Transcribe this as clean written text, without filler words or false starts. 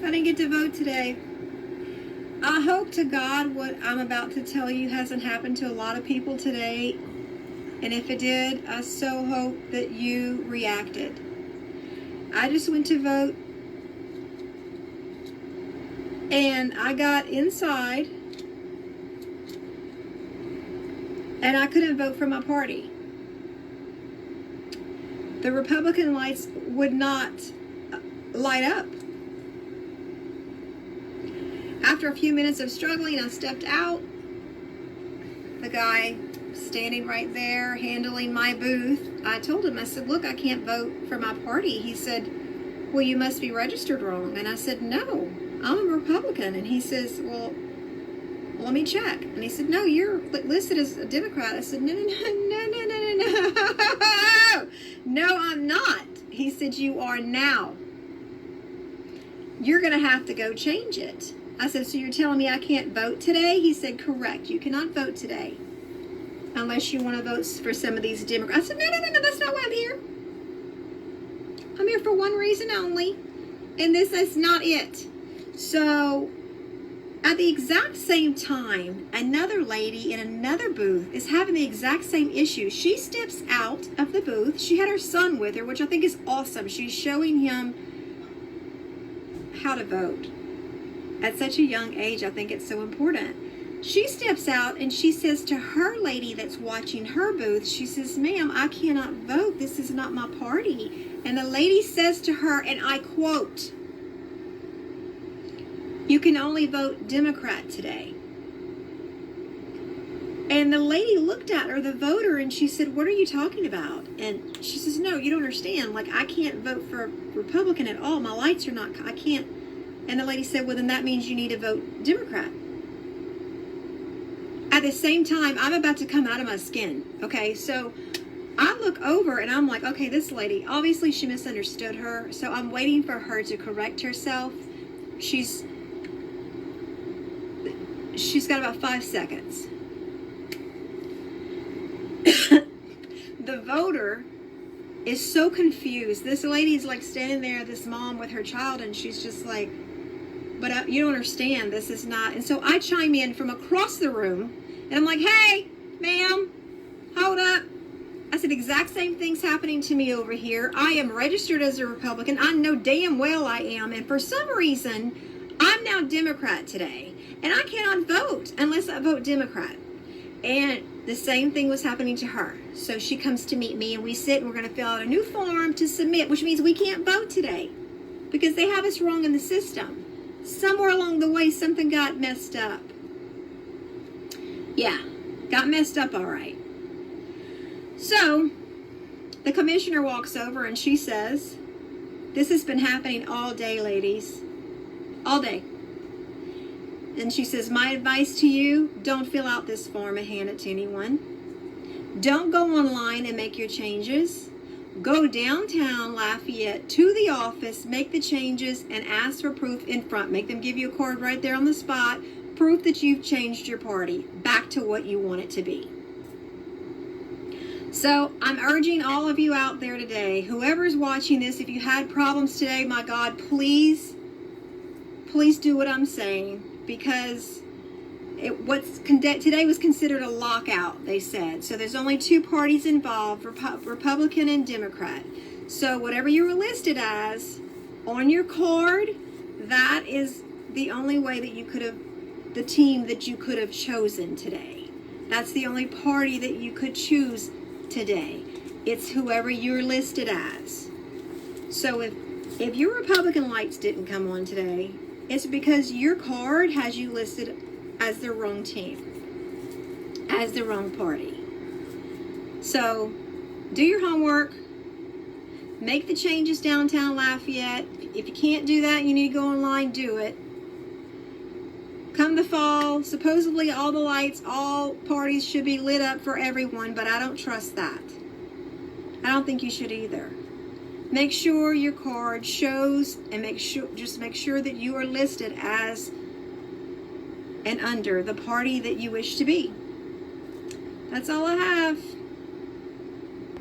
I didn't get to vote today. I hope to God what I'm about to tell you hasn't happened to a lot of people today. And if it did, I so hope that you reacted. I just went to vote. And I got inside. And I couldn't vote for my party. The Republican lights would not light up. After a few minutes of struggling, I stepped out. The guy standing right there handling my booth, I told him, I said, look, I can't vote for my party. He said, well, you must be registered wrong. And I said, no, I'm a Republican. And he says, well, let me check. And he said, no, you're listed as a Democrat. I said, no. No, I'm not. He said, you are now. You're going to have to go change it. I said, so you're telling me I can't vote today? He said, correct. You cannot vote today unless you want to vote for some of these Democrats. I said, no, that's not why I'm here. I'm here for one reason only, and this is not it. So at the exact same time, another lady in another booth is having the exact same issue. She steps out of the booth. She had her son with her, which I think is awesome. She's showing him how to vote. At such a young age, I think it's so important. She steps out and she says to her lady that's watching her booth, she says, ma'am, I cannot vote. This is not my party. And the lady says to her, and I quote, you can only vote Democrat today. And the lady looked at her, the voter, and she said, what are you talking about? And she says, no, you don't understand. Like, I can't vote for a Republican at all. My lights are not, I can't. And the lady said, well, then that means you need to vote Democrat. At the same time, I'm about to come out of my skin. Okay, so I look over and I'm like, okay, this lady, obviously she misunderstood her. So I'm waiting for her to correct herself. She's got about 5 seconds. The voter is so confused. This lady's like standing there, this mom with her child, and she's just like, but you don't understand, this is not. And so I chime in from across the room, and I'm like, hey, ma'am, hold up. I said, exact same thing's happening to me over here. I am registered as a Republican. I know damn well I am. And for some reason, I'm now Democrat today. And I cannot vote unless I vote Democrat. And the same thing was happening to her. So she comes to meet me, and we sit, and we're going to fill out a new form to submit, which means we can't vote today because they have us wrong in the system. Somewhere along the way, something got messed up. Yeah, got messed up all right. So the commissioner walks over and she says, this has been happening all day, ladies. All day. And she says, my advice to you, don't fill out this form and hand it to anyone. Don't go online and make your changes. Go downtown Lafayette to the office, make the changes, and ask for proof in front. Make them give you a card right there on the spot. Proof that you've changed your party back to what you want it to be. So I'm urging all of you out there today, whoever's watching this, if you had problems today, my God, please do what I'm saying, because today was considered a lockout, they said. So there's only two parties involved, Republican and Democrat. So whatever you were listed as on your card, that is the only way that you could have, the team that you could have chosen today. That's the only party that you could choose today. It's whoever you're listed as. So if your Republican lights didn't come on today, it's because your card has you listed as the wrong team, as the wrong party. So do your homework, make the changes downtown Lafayette. If you can't do that, you need to go online, do it. Come the fall, supposedly all the lights, all parties should be lit up for everyone, but I don't trust that. I don't think you should either. Make sure your card shows, and just make sure that you are listed as and under the party that you wish to be. That's all I have.